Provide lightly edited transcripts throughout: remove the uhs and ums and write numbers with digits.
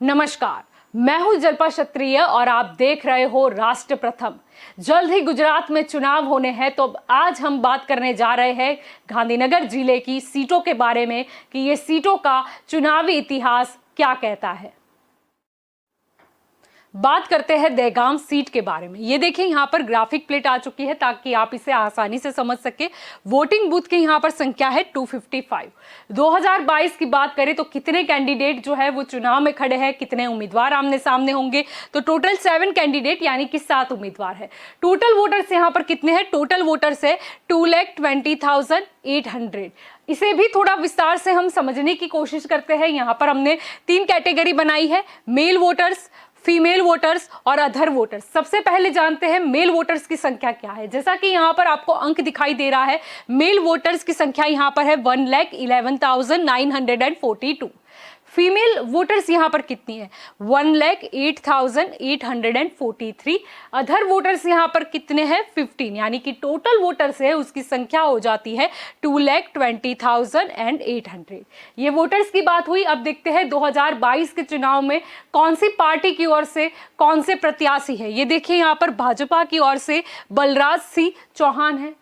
नमस्कार, मैं हूं जल्पा क्षत्रिय और आप देख रहे हो राष्ट्र प्रथम। जल्द ही गुजरात में चुनाव होने हैं, तो आज हम बात करने जा रहे हैं गांधीनगर जिले की सीटों के बारे में कि ये सीटों का चुनावी इतिहास क्या कहता है। बात करते हैं दहगाम सीट के बारे में। ये देखिए, यहाँ पर ग्राफिक प्लेट आ चुकी है ताकि आप इसे आसानी से समझ सके। वोटिंग बूथ की यहाँ पर संख्या है 255। 2022 की बात करें तो कितने कैंडिडेट जो है वो चुनाव में खड़े हैं, कितने उम्मीदवार आमने सामने होंगे, तो टोटल 7 कैंडिडेट यानी कि 7 उम्मीदवार है। टोटल वोटर्स यहाँ पर कितने हैं? टोटल वोटर्स है 2,20,800। इसे भी थोड़ा विस्तार से हम समझने की कोशिश करते हैं। यहाँ पर हमने 3 कैटेगरी बनाई है, मेल वोटर्स, फीमेल वोटर्स और अदर वोटर्स। सबसे पहले जानते हैं मेल वोटर्स की संख्या क्या है। जैसा कि यहाँ पर आपको अंक दिखाई दे रहा है, मेल वोटर्स की संख्या यहाँ पर है 1,11,942। फीमेल वोटर्स यहाँ पर कितनी है? 1,08,843। अदर वोटर्स यहाँ पर कितने हैं? 15, यानी कि टोटल वोटर्स है उसकी संख्या हो जाती है 2,20,800। ये वोटर्स की बात हुई। अब देखते हैं 2022 के चुनाव में कौन सी पार्टी की ओर से कौन से प्रत्याशी है। ये देखिए, यहाँ पर भाजपा की ओर से बलराज सिंह चौहान है,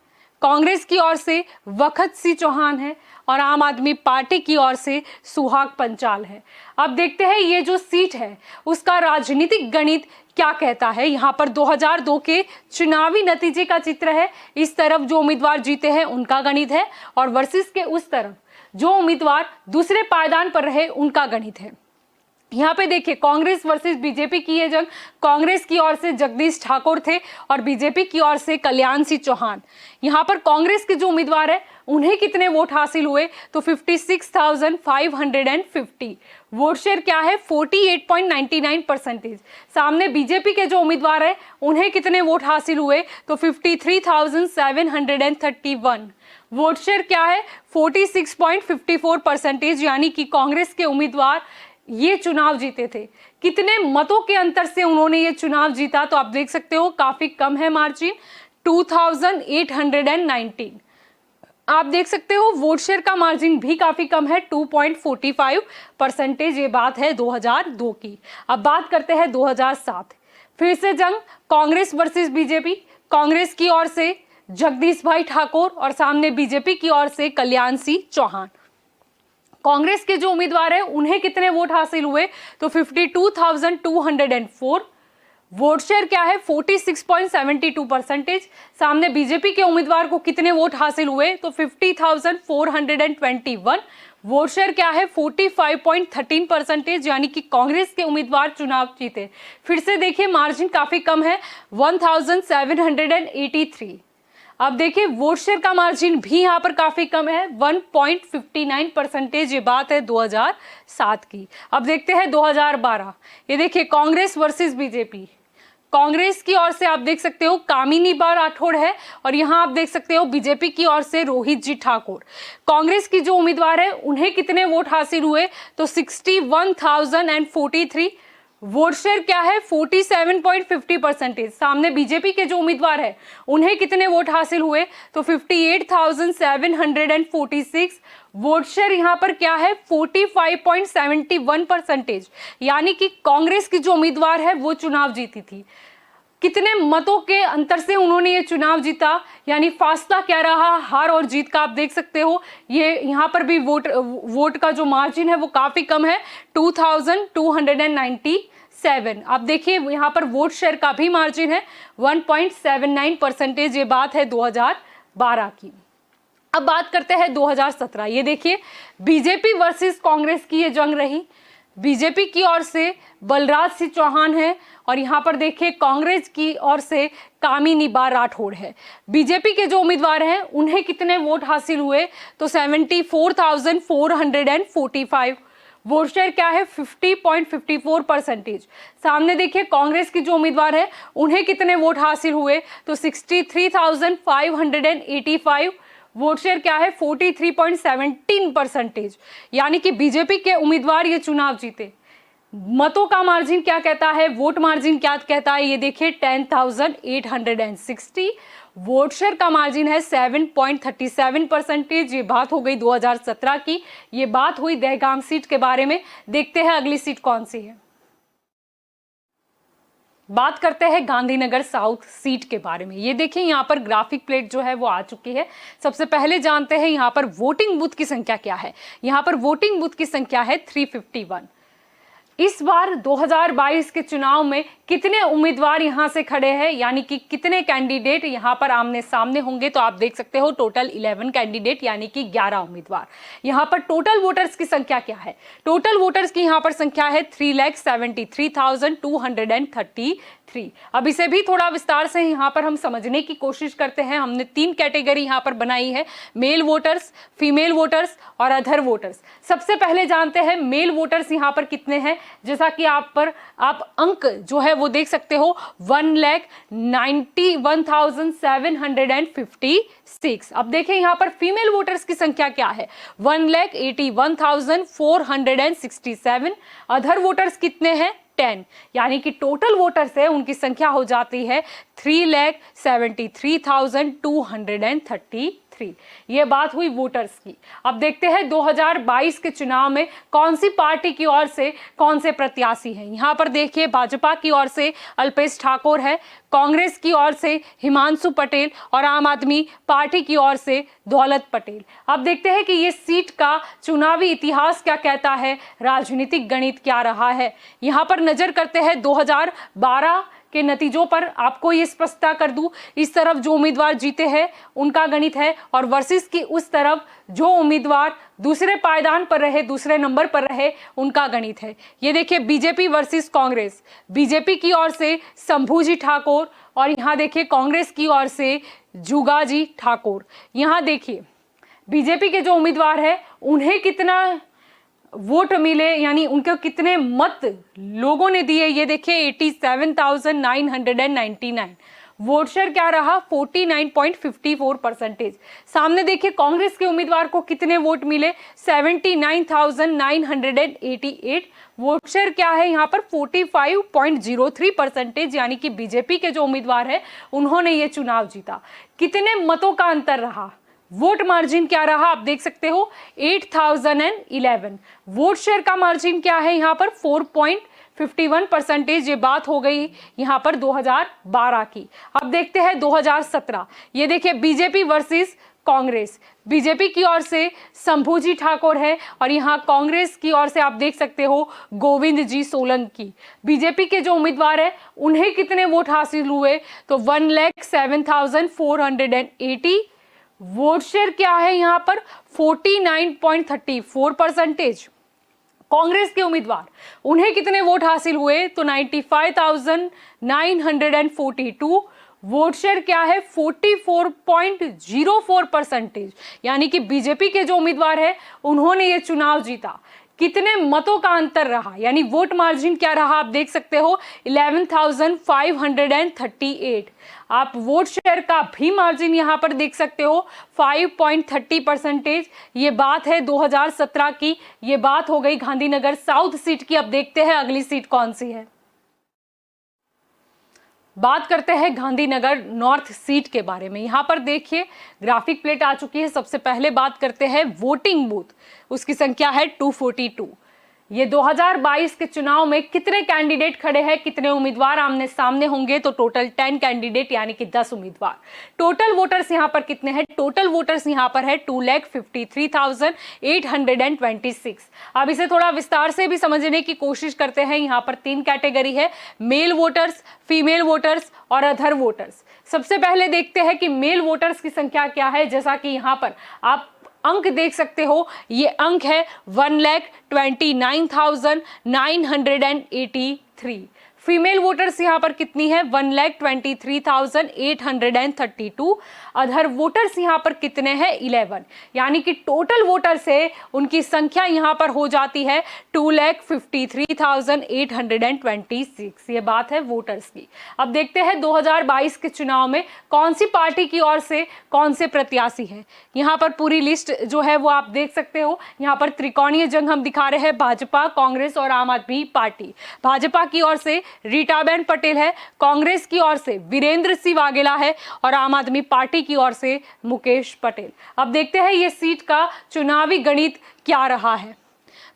कांग्रेस की ओर से वखत सिंह चौहान है और आम आदमी पार्टी की ओर से सुहाग पंचाल है। अब देखते हैं ये जो सीट है उसका राजनीतिक गणित क्या कहता है। यहाँ पर 2002 के चुनावी नतीजे का चित्र है। इस तरफ जो उम्मीदवार जीते हैं उनका गणित है और वर्सेस के उस तरफ जो उम्मीदवार दूसरे पायदान पर रहे उनका गणित है। यहाँ पे देखिए, कांग्रेस वर्सेस बीजेपी की ये जंग। कांग्रेस की ओर से जगदीश ठाकुर थे और बीजेपी की ओर से कल्याण सिंह चौहान। यहाँ पर कांग्रेस के जो उम्मीदवार है उन्हें कितने वोट हासिल हुए? तो 56,550। वोट शेयर क्या है? 48.99%। सामने बीजेपी के जो उम्मीदवार है उन्हें कितने वोट हासिल हुए? तो 53,731। वोट शेयर क्या है? 46.54%, यानी कि कांग्रेस के उम्मीदवार ये चुनाव जीते थे। कितने मतों के अंतर से उन्होंने ये चुनाव जीता? तो आप देख सकते हो काफी कम है मार्जिन, 2,819। आप देख सकते हो वोट शेयर का मार्जिन भी काफी कम है, 2.45%। ये बात है 2002 की। अब बात करते हैं 2007। फिर से जंग, कांग्रेस वर्सेस बीजेपी। कांग्रेस की ओर से जगदीश भाई ठाकुर और सामने बीजेपी की ओर से कल्याण सिंह चौहान। कांग्रेस के जो उम्मीदवार हैं उन्हें कितने वोट हासिल हुए? तो 52,204। वोट शेयर क्या है? 46.72%। सामने बीजेपी के उम्मीदवार को कितने वोट हासिल हुए? तो 50,421। वोट शेयर क्या है? 45.13%, यानी कि कांग्रेस के उम्मीदवार चुनाव जीते। फिर से देखिए, मार्जिन काफी कम है, 1,783। अब देखिए, वोट शेयर का मार्जिन भी यहाँ पर काफी कम है, 1.59%। ये बात है 2007 की। अब देखते हैं 2012। ये देखिए, कांग्रेस वर्सेस बीजेपी। कांग्रेस की ओर से आप देख सकते हो कामिनी बा राठौड़ है और यहाँ आप देख सकते हो बीजेपी की ओर से रोहित जी ठाकुर। कांग्रेस की जो उम्मीदवार है उन्हें कितने वोट हासिल हुए? तो 61,043। वोट शेयर क्या है? 47.50%। सामने बीजेपी के जो उम्मीदवार है उन्हें कितने वोट हासिल हुए? तो 58,746। वोट शेयर यहाँ पर क्या है? 45.71%, यानी कि कांग्रेस की जो उम्मीदवार है वो चुनाव जीती थी। कितने मतों के अंतर से उन्होंने ये चुनाव जीता, यानी फासला क्या रहा हार और जीत का, आप देख सकते हो। ये यहाँ पर भी वोट का जो मार्जिन है वो काफी कम है, 2,297। आप देखिए, यहाँ पर वोट शेयर का भी मार्जिन है 1.79%। ये बात है 2012 की। अब बात करते हैं 2017। ये देखिए, बीजेपी वर्सेस कांग्रेस की ये जंग रही। बीजेपी की ओर से बलराज सिंह चौहान है और यहाँ पर देखिए कांग्रेस की ओर से कामिनी बा राठौड़ है। बीजेपी के जो उम्मीदवार हैं उन्हें कितने वोट हासिल हुए? तो 74,445। वोट शेयर क्या है? 50.54%। सामने देखिए, कांग्रेस की जो उम्मीदवार है उन्हें कितने वोट हासिल हुए? तो 63,585। वोट शेयर क्या है? 43.17%, यानी कि बीजेपी के उम्मीदवार ये चुनाव जीते। मतों का मार्जिन क्या कहता है, वोट मार्जिन क्या कहता है? ये देखिए, 10,860। वोट शेयर का मार्जिन है 7.37%। ये बात हो गई 2017 की। ये बात हुई दहगाम सीट के बारे में। देखते हैं अगली सीट कौन सी है। बात करते हैं गांधीनगर साउथ सीट के बारे में। ये देखिए यहाँ पर ग्राफिक प्लेट जो है वो आ चुकी है। सबसे पहले जानते हैं यहाँ पर वोटिंग बूथ की संख्या क्या है। यहाँ पर वोटिंग बूथ की संख्या है 351। इस बार 2022 के चुनाव में कितने उम्मीदवार यहां से खड़े हैं, यानी कि कितने कैंडिडेट यहां पर आमने सामने होंगे, तो आप देख सकते हो टोटल 11 कैंडिडेट यानी कि 11 उम्मीदवार। यहां पर टोटल वोटर्स की संख्या क्या है? टोटल वोटर्स की यहां पर संख्या है 3,73,233। अब इसे भी थोड़ा विस्तार से यहाँ पर हम समझने की कोशिश करते हैं। हमने 3 कैटेगरी यहाँ पर बनाई है, मेल वोटर्स, फीमेल वोटर्स और अदर वोटर्स। सबसे पहले जानते हैं मेल वोटर्स यहाँ पर कितने हैं। जैसा कि आप अंक जो है वो देख सकते हो 1,91,756। अब देखें यहाँ पर फीमेल वोटर्स की संख्या क्या है, 1,81,467। अदर वोटर्स कितने हैं, 10। यानी कि टोटल वोटर्स है उनकी संख्या हो जाती है 3,73,233। ये बात हुई वोटर्स की। अब देखते हैं 2022 के चुनाव में कौन सी पार्टी की ओर से कौन से प्रत्याशी हैं। यहाँ पर देखिए भाजपा की ओर से अल्पेश ठाकुर है, कांग्रेस की ओर से हिमांशु पटेल और आम आदमी पार्टी की ओर से दौलत पटेल। अब देखते हैं कि ये सीट का चुनावी इतिहास क्या कहता है, राजनीतिक गणित क्या रहा है। यहाँ पर नजर करते हैं 2012 के नतीजों पर। आपको ये स्पष्टता कर दूं, इस तरफ जो उम्मीदवार जीते हैं उनका गणित है और वर्सेस की उस तरफ जो उम्मीदवार दूसरे पायदान पर रहे, दूसरे नंबर पर रहे, उनका गणित है। ये देखिए बीजेपी वर्सेस कांग्रेस। बीजेपी की ओर से शंभूजी ठाकुर और यहाँ देखिए कांग्रेस की ओर से जुगाजी ठाकुर। यहाँ देखिए बीजेपी के जो उम्मीदवार है उन्हें कितना वोट मिले, यानी उनके कितने मत लोगों ने दिए। ये देखिए 87,999। वोट शेयर क्या रहा, 49.54%। सामने देखिए कांग्रेस के उम्मीदवार को कितने वोट मिले, 79,988। वोट शेयर क्या है यहाँ पर, 45.03%। यानी कि बीजेपी के जो उम्मीदवार है उन्होंने ये चुनाव जीता। कितने मतों का अंतर रहा, वोट मार्जिन क्या रहा, आप देख सकते हो 8,011। वोट शेयर का मार्जिन क्या है यहाँ पर, 4.51%। ये बात हो गई यहाँ पर 2012 की। अब देखते हैं 2017। ये देखिए बीजेपी वर्सेस कांग्रेस। बीजेपी की ओर से शंभूजी ठाकुर है और यहाँ कांग्रेस की ओर से आप देख सकते हो गोविंद जी सोलंकी। बीजेपी के जो उम्मीदवार है उन्हें कितने वोट हासिल हुए, तो 1,07,480। वोट शेयर क्या है यहाँ पर, 49.34%। कांग्रेस के उम्मीदवार उन्हें कितने वोट हासिल हुए, तो 95,942। वोट शेयर क्या है, 44.04%। यानी कि बीजेपी के जो उम्मीदवार है उन्होंने ये चुनाव जीता। कितने मतों का अंतर रहा, यानी वोट मार्जिन क्या रहा, आप देख सकते हो 11,538। आप वोट शेयर का भी मार्जिन यहां पर देख सकते हो 5.30%। ये बात है 2017 की। ये बात हो गई गांधीनगर साउथ सीट की। अब देखते हैं अगली सीट कौन सी है। बात करते हैं गांधीनगर नॉर्थ सीट के बारे में। यहाँ पर देखिए ग्राफिक प्लेट आ चुकी है। सबसे पहले बात करते हैं वोटिंग बूथ, उसकी संख्या है 242। ये 2022 के चुनाव में कितने कैंडिडेट खड़े हैं, कितने उम्मीदवार आमने सामने होंगे, तो टोटल 10 कैंडिडेट यानी कि 10 उम्मीदवार। टोटल वोटर्स यहाँ पर कितने हैं, टोटल वोटर्स यहाँ पर है 2,53,826। अब इसे थोड़ा विस्तार से भी समझने की कोशिश करते हैं। यहाँ पर 3 कैटेगरी है, मेल वोटर्स, फीमेल वोटर्स और अदर वोटर्स। सबसे पहले देखते हैं कि मेल वोटर्स की संख्या क्या है। जैसा कि यहाँ पर आप अंक देख सकते हो, ये अंक है 1,29,983। फीमेल वोटर्स यहाँ पर कितनी है, 1,23,832। अदर वोटर्स यहाँ पर कितने हैं, 11। यानी कि टोटल वोटर्स है उनकी संख्या यहाँ पर हो जाती है 2,53,826। ये बात है वोटर्स की। अब देखते हैं 2022 के चुनाव में कौन सी पार्टी की ओर से कौन से प्रत्याशी हैं। यहाँ पर पूरी लिस्ट जो है वो आप देख सकते हो। यहाँ पर त्रिकोणीय जंग हम दिखा रहे हैं, भाजपा, कांग्रेस और आम आदमी पार्टी। भाजपा की ओर से रीटाबेन पटेल है, कांग्रेस की ओर से वीरेंद्र सिंह वाघेला है और आम आदमी पार्टी की ओर से मुकेश पटेल। अब देखते हैं ये सीट का चुनावी गणित क्या रहा है।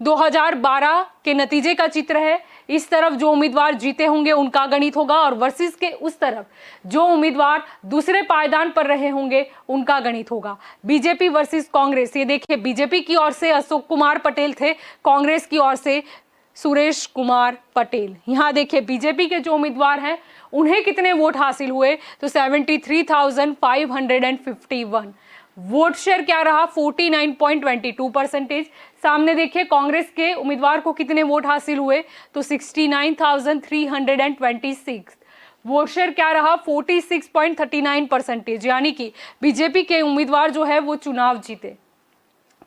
2012 के नतीजे का चित्र है। इस तरफ जो उम्मीदवार जीते होंगे उनका गणित होगा और वर्सेस के उस तरफ जो उम्मीदवार दूसरे पायदान पर रहे होंगे उनका गणित होगा। BJP versus Congress. ये देखिए, बीजेपी की ओर से अशोक कुमार पटेल थे, कांग्रेस की ओर से सुरेश कुमार पटेल। यहाँ देखिए बीजेपी के जो उम्मीदवार हैं उन्हें कितने वोट हासिल हुए, तो 73,551। वोट शेयर क्या रहा, 49.22%। सामने देखिए कांग्रेस के उम्मीदवार को कितने वोट हासिल हुए, तो 69,326। वोट शेयर क्या रहा, 46.39%, यानी कि बीजेपी के उम्मीदवार जो है वो चुनाव जीते।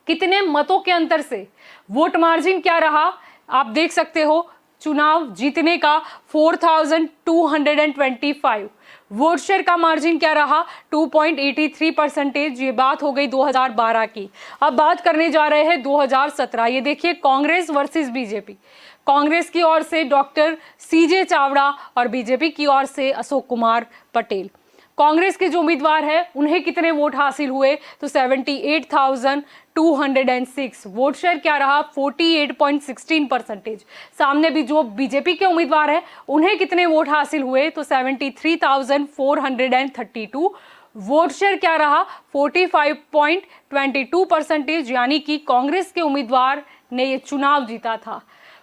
कितने मतों के अंतर से, वोट मार्जिन क्या रहा, आप देख सकते हो चुनाव जीतने का 4,225। वोट शेयर का मार्जिन क्या रहा, 2.83%। ये बात हो गई 2012 की। अब बात करने जा रहे हैं 2017। ये देखिए कांग्रेस वर्सेस बीजेपी। कांग्रेस की ओर से डॉक्टर सीजे चावड़ा और बीजेपी की ओर से अशोक कुमार पटेल। कांग्रेस के जो उम्मीदवार हैं उन्हें कितने वोट हासिल हुए, तो 78,206। वोट शेयर क्या रहा, 48.16%। सामने भी जो बीजेपी के उम्मीदवार हैं उन्हें कितने वोट हासिल हुए, तो 73,432। वोट शेयर क्या रहा, 45.22%, यानी कि कांग्रेस के उम्मीदवार ने ये चुनाव जीता था।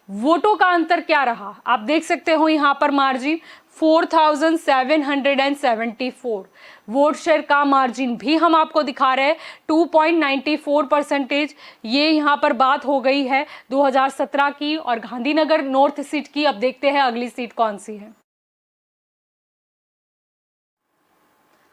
वोटों का अंतर क्या रहा, आप देख सकते हो यहाँ पर मार्जिन 4,774। वोट शेयर का मार्जिन भी हम आपको दिखा रहे हैं 2.94%। ये यहाँ पर बात हो गई है 2017 की और गांधीनगर नॉर्थ सीट की। अब देखते हैं अगली सीट कौन सी है।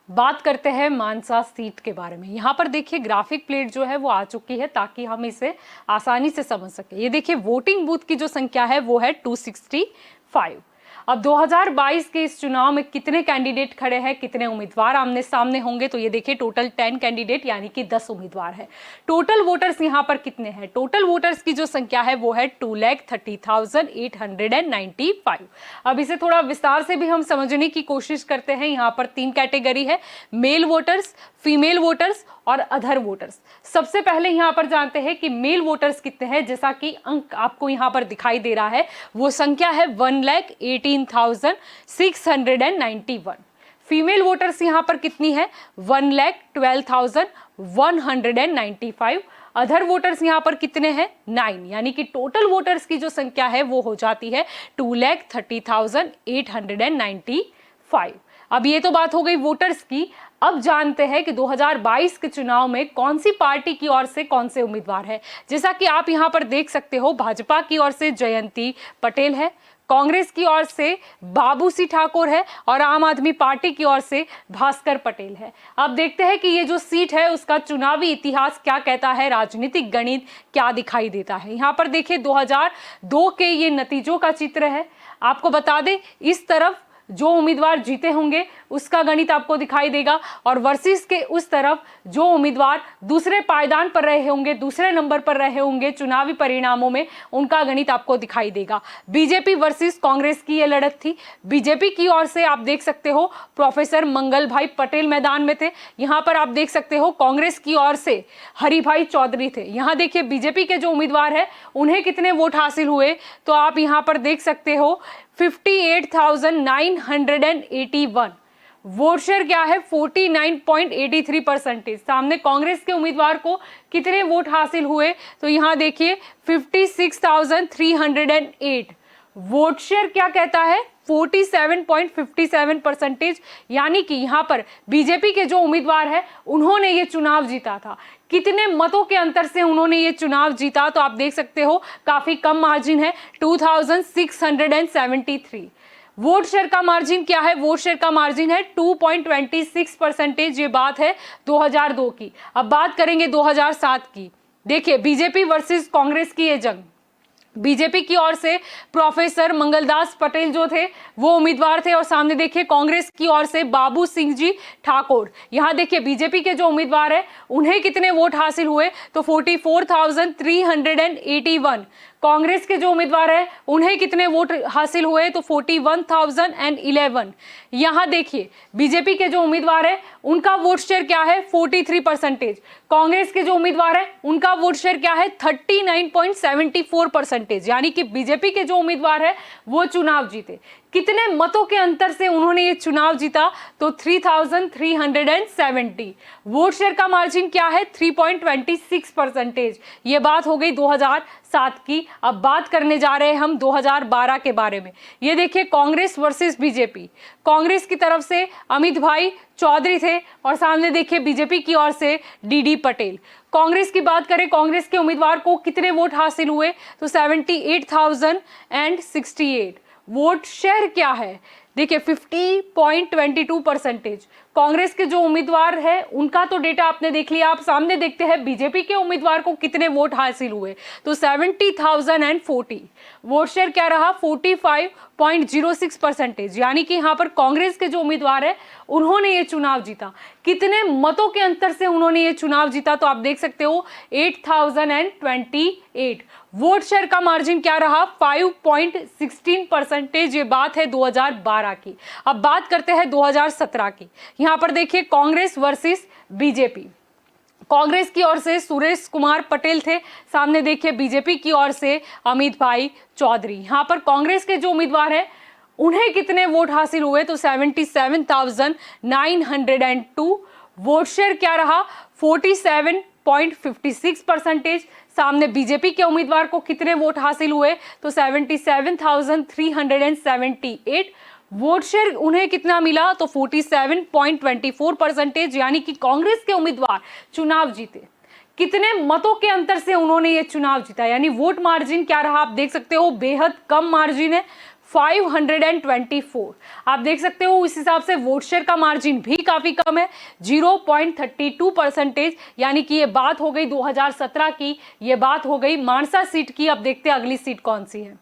बात करते हैं मानसा सीट के बारे में। यहाँ पर देखिए ग्राफिक प्लेट जो है वो आ चुकी है ताकि हम इसे आसानी से समझ सके। ये देखिए वोटिंग बूथ की जो संख्या है वो है 265। अब 2022 के इस चुनाव में कितने कैंडिडेट खड़े हैं, कितने उम्मीदवार आमने सामने होंगे, तो ये देखिए टोटल 10 कैंडिडेट यानी कि 10 उम्मीदवार है। टोटल वोटर्स यहाँ पर कितने हैं, टोटल वोटर्स की जो संख्या है वो है 2,30,895। अब इसे थोड़ा विस्तार से भी हम समझने की कोशिश करते हैं। यहाँ पर 3 कैटेगरी है, मेल वोटर्स, फीमेल वोटर्स और अदर वोटर्स। सबसे पहले यहाँ पर जानते हैं कि मेल वोटर्स कितने हैं। जैसा कि अंक आपको यहाँ पर दिखाई दे रहा है वो संख्या है 1,18,691। फीमेल वोटर्स यहाँ पर कितनी है, 1,12,195। अदर वोटर्स यहाँ पर कितने हैं, 9, यानी कि टोटल वोटर्स की जो संख्या है वो हो जाती है 2,30,895। अब ये तो बात हो गई वोटर्स की। अब जानते हैं कि 2022 के चुनाव में कौन सी पार्टी की ओर से कौन से उम्मीदवार है। जैसा कि आप यहाँ पर देख सकते हो भाजपा की ओर से जयंती पटेल है, कांग्रेस की ओर से बाबू सिंह ठाकुर है और आम आदमी पार्टी की ओर से भास्कर पटेल है। अब देखते हैं कि ये जो सीट है उसका चुनावी इतिहास क्या कहता है, राजनीतिक गणित क्या दिखाई देता है। यहाँ पर देखिए 2002 के ये नतीजों का चित्र है। आपको बता दें इस तरफ जो उम्मीदवार जीते होंगे उसका गणित आपको दिखाई देगा और वर्सेस के उस तरफ जो उम्मीदवार दूसरे पायदान पर रहे होंगे, दूसरे नंबर पर रहे होंगे चुनावी परिणामों में, उनका गणित आपको दिखाई देगा। बीजेपी वर्सेस कांग्रेस की ये लड़त थी। बीजेपी की ओर से आप देख सकते हो प्रोफेसर मंगल भाई पटेल मैदान में थे। यहाँ पर आप देख सकते हो कांग्रेस की ओर से हरि भाई चौधरी थे। यहाँ देखिए बीजेपी के जो उम्मीदवार है उन्हें कितने वोट हासिल हुए, तो आप यहाँ पर देख सकते हो 58,981। वोट शेयर क्या है, 49.83%। सामने कांग्रेस के उम्मीदवार को कितने वोट हासिल हुए, तो यहाँ देखिए 56,308। वोट शेयर क्या कहता है, 47.57%, यानी कि यहाँ पर बीजेपी के जो उम्मीदवार है उन्होंने ये चुनाव जीता था। कितने मतों के अंतर से उन्होंने ये चुनाव जीता, तो आप देख सकते हो काफी कम मार्जिन है, 2,673। वोट शेयर का मार्जिन क्या है, वोट शेयर का मार्जिन है 2.26%। ये बात है 2002 की। अब बात करेंगे 2007 की। देखिए बीजेपी वर्सेस कांग्रेस की ये जंग। बीजेपी की ओर से प्रोफेसर मंगलदास पटेल जो थे वो उम्मीदवार थे। और सामने देखिए कांग्रेस की ओर से बाबू सिंह जी ठाकुर। यहाँ देखिए बीजेपी के जो उम्मीदवार है उन्हें कितने वोट हासिल हुए तो 44,381। कांग्रेस के जो उम्मीदवार है उन्हें कितने वोट हासिल हुए तो 41,011। यहाँ देखिए बीजेपी के जो उम्मीदवार है उनका वोट शेयर क्या है 43%। कांग्रेस के जो उम्मीदवार है उनका वोट शेयर क्या है 39.74%। यानी कि बीजेपी के जो उम्मीदवार है वो चुनाव जीते। कितने मतों के अंतर से उन्होंने ये चुनाव जीता तो 3,370। वोट शेयर का मार्जिन क्या है 3.26%। ये बात हो गई 2007 की। अब बात करने जा रहे हैं हम 2012 के बारे में। ये देखिए कांग्रेस वर्सेस बीजेपी। कांग्रेस की तरफ से अमित भाई चौधरी थे और सामने देखिए बीजेपी की ओर से डीडी पटेल। कांग्रेस की बात करें, कांग्रेस के उम्मीदवार को कितने वोट हासिल हुए तो 78,068। वोट शेयर क्या है देखिए 50.22%। कांग्रेस के जो उम्मीदवार है उनका तो डेटा आपने देख लिया। आप सामने देखते हैं बीजेपी के उम्मीदवार को कितने वोट हासिल हुए तो 70,040। वोट शेयर क्या रहा 45.06%। यानी कि यहाँ पर कांग्रेस के जो उम्मीदवार है उन्होंने ये चुनाव जीता। कितने मतों के अंतर से उन्होंने ये चुनाव जीता तो आप देख सकते हो 8,028। वोट शेयर का मार्जिन क्या रहा 5.16%। ये बात है 2012 की। अब बात करते हैं 2017 की। यहाँ पर देखिए कांग्रेस वर्सेस बीजेपी। कांग्रेस की ओर से सुरेश कुमार पटेल थे, सामने देखिए बीजेपी की ओर से अमित भाई चौधरी। यहाँ पर कांग्रेस के जो उम्मीदवार हैं उन्हें कितने वोट हासिल हुए तो 77,902। वोट शेयर क्या रहा 47.56%। सामने बीजेपी के उम्मीदवार को कितने वोट हासिल हुए तो 77,378। वोट शेयर उन्हें कितना मिला तो 47.24%। यानी कि कांग्रेस के उम्मीदवार चुनाव जीते। कितने मतों के अंतर से उन्होंने ये चुनाव जीता, यानी वोट मार्जिन क्या रहा आप देख सकते हो, बेहद कम मार्जिन है 524। आप देख सकते हो इस हिसाब से वोट शेयर का मार्जिन भी काफी कम है 0.32%। यानी कि ये बात हो गई 2017 की, ये बात हो गई मानसा सीट की। अब देखते हैं अगली सीट कौन सी है।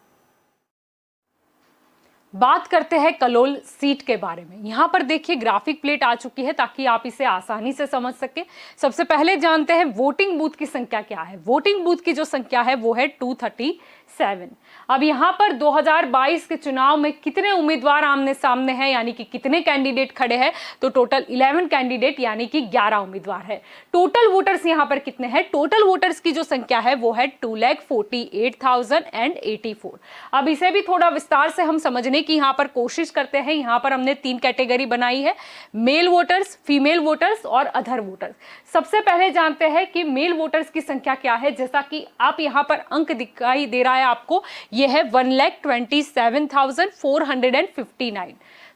बात करते हैं कलोल सीट के बारे में। यहाँ पर देखिए ग्राफिक प्लेट आ चुकी है ताकि आप इसे आसानी से समझ सके। सबसे पहले जानते हैं वोटिंग बूथ की संख्या क्या है। वोटिंग बूथ की जो संख्या है वो है 237। अब यहाँ पर 2022 के चुनाव में कितने उम्मीदवार आमने सामने हैं, यानी कि कितने कैंडिडेट खड़े हैं तो टोटल 11 कैंडिडेट यानी कि 11 उम्मीदवार है। टोटल वोटर्स यहाँ पर कितने हैं, टोटल वोटर्स की जो संख्या है वो है 2,48,084। अब इसे भी थोड़ा विस्तार से हम समझने की यहाँ पर कोशिश करते हैं। यहाँ पर हमने 3 कैटेगरी बनाई है, मेल वोटर्स, फीमेल वोटर्स और अदर वोटर्स। सबसे पहले जानते हैं कि मेल वोटर्स की संख्या क्या है। जैसा कि आप यहाँ पर अंक दिखाई दे रहा है आपको, यह है 1,27,459।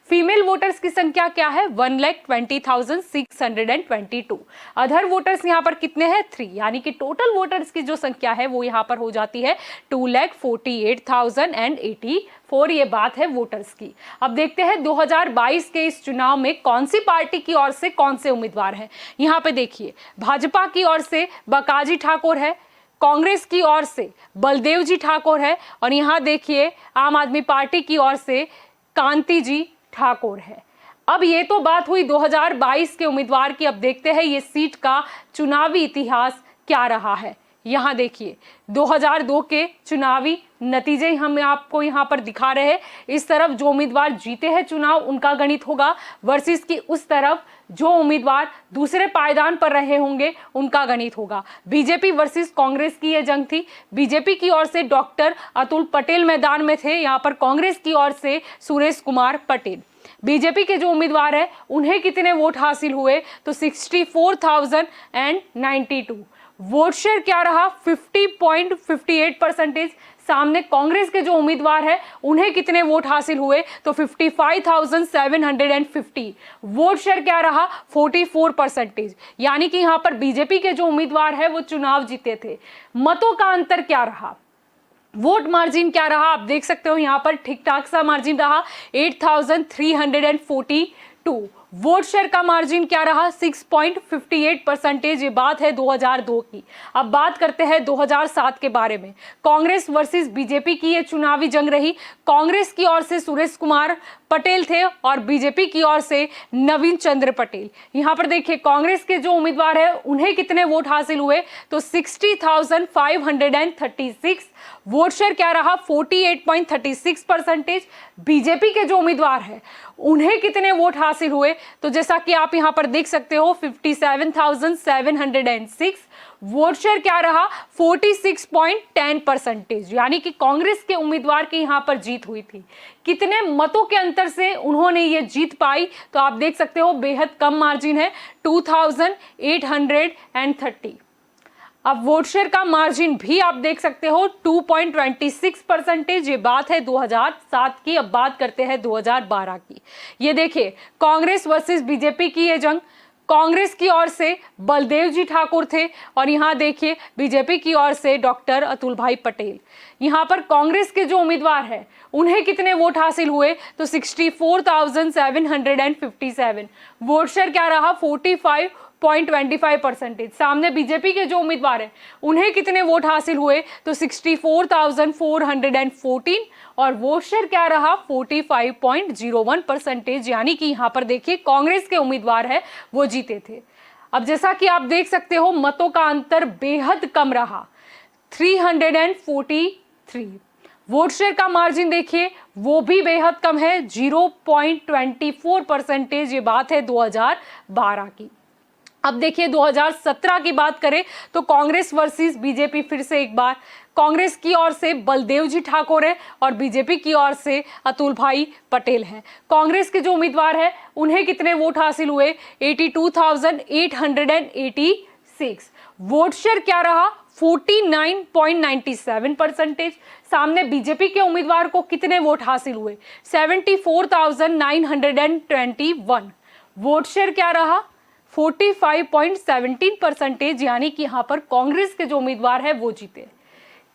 फीमेल वोटर्स की संख्या क्या है 1,20,622। अदर वोटर्स यहाँ पर कितने हैं 3, यानी कि टोटल वोटर्स की जो संख्या है वो यहाँ पर हो जाती है 2,48,084। ये बात है वोटर्स की। अब देखते हैं 2022 के इस चुनाव में कौन सी पार्टी की ओर से कौन से उम्मीदवार हैं। यहाँ पे देखिए भाजपा की ओर से बकाजी ठाकुर है, कांग्रेस की ओर से बलदेव जी ठाकुर है और यहाँ देखिए आम आदमी पार्टी की ओर से कांति जी ठाकुर है। अब ये तो बात हुई 2022 के उम्मीदवार की। अब देखते हैं ये सीट का चुनावी इतिहास क्या रहा है। यहाँ देखिए 2002 के चुनावी नतीजे हम आपको यहाँ पर दिखा रहे हैं। इस तरफ जो उम्मीदवार जीते हैं चुनाव उनका गणित होगा, वर्सेस की उस तरफ जो उम्मीदवार दूसरे पायदान पर रहे होंगे उनका गणित होगा। बीजेपी वर्सेस कांग्रेस की यह जंग थी। बीजेपी की ओर से डॉक्टर अतुल पटेल मैदान में थे, यहाँ पर कांग्रेस की ओर से सुरेश कुमार पटेल। बीजेपी के जो उम्मीदवार है उन्हें कितने वोट हासिल हुए तो 64,092। वोट शेयर क्या रहा 50.58%। सामने कांग्रेस के जो उम्मीदवार है उन्हें कितने वोट हासिल हुए तो 55,750। वोट शेयर क्या रहा 44%। यानी कि यहाँ पर बीजेपी के जो उम्मीदवार है वो चुनाव जीते थे। मतों का अंतर क्या रहा, वोट मार्जिन क्या रहा आप देख सकते हो यहाँ पर ठीक ठाक सा मार्जिन रहा 8,342। वोट शेयर का मार्जिन क्या रहा? 6.58%। ये बात है 2002 की। अब बात करते हैं 2007 के बारे में। कांग्रेस वर्सेस बीजेपी की ये चुनावी जंग रही। कांग्रेस की ओर से सुरेश कुमार पटेल थे और बीजेपी की ओर से नवीन चंद्र पटेल। यहां पर देखिए कांग्रेस के जो उम्मीदवार है उन्हें कितने वोट हासिल हुए? तो 60,536। वोट शेयर क्या रहा? 48.36%। बीजेपी के जो उम्मीदवार है उन्हें कितने वोट हासिल हुए? तो जैसा कि आप यहां पर देख सकते हो 57,706। वोट शेयर क्या रहा? 46.10%। यानी कि कांग्रेस के उम्मीदवार की यहां पर जीत हुई थी। कितने मतों के अंतर से उन्होंने ये जीत पाई? तो आप देख सकते हो बेहद कम मार्जिन है, 2830। अब वोट शेयर का मार्जिन भी आप देख सकते हो 2.26%। ये बात है 2007 की। अब बात करते हैं 2012 की। ये देखिए कांग्रेस वर्सेस बीजेपी की ये जंग। कांग्रेस की ओर से बलदेव जी ठाकुर थे और यहाँ देखिए बीजेपी की ओर से डॉक्टर अतुल भाई पटेल। यहाँ पर कांग्रेस के जो उम्मीदवार हैं उन्हें कितने वोट हासिल हुए? तो 64,757। वोट शेयर क्या रहा? 45.25%। सामने बीजेपी के जो उम्मीदवार हैं उन्हें कितने वोट हासिल हुए? तो 64,414 और वोट शेयर क्या रहा? 45.01%। यानी कि यहाँ पर देखिए कांग्रेस के उम्मीदवार है वो जीते थे। अब जैसा कि आप देख सकते हो मतों का अंतर बेहद कम रहा, 343। वोट शेयर का मार्जिन देखिए वो भी बेहद कम है, 0.24%। ये बात है 2012 की। अब देखिए 2017 की बात करें तो कांग्रेस वर्सेस बीजेपी। फिर से एक बार कांग्रेस की ओर से बलदेव जी ठाकुर है और बीजेपी की ओर से अतुल भाई पटेल हैं। कांग्रेस के जो उम्मीदवार हैं उन्हें कितने वोट हासिल हुए? 82,886। वोट शेयर क्या रहा? 49.97%। सामने बीजेपी के उम्मीदवार को कितने वोट हासिल हुए? 74,921। वोट शेयर क्या रहा? 45.17%। यानी कि यहां पर कांग्रेस के जो उम्मीदवार है वो जीते।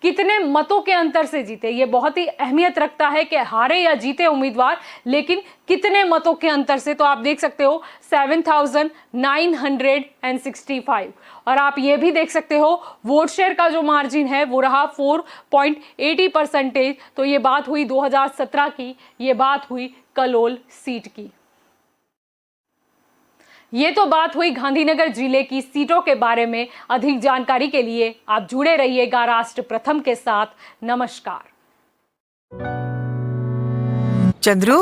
कितने मतों के अंतर से जीते? ये बहुत ही अहमियत रखता है कि हारे या जीते उम्मीदवार, लेकिन कितने मतों के अंतर से? तो आप देख सकते हो 7,965। और आप ये भी देख सकते हो वोट शेयर का जो मार्जिन है वो रहा 4.80%। तो ये बात हुई 2017 की, ये बात हुई कलोल सीट की। ये तो बात हुई गांधीनगर जिले की सीटों के बारे में। अधिक जानकारी के लिए आप जुड़े रहिएगा राष्ट्र प्रथम के साथ। नमस्कार। चंद्रू।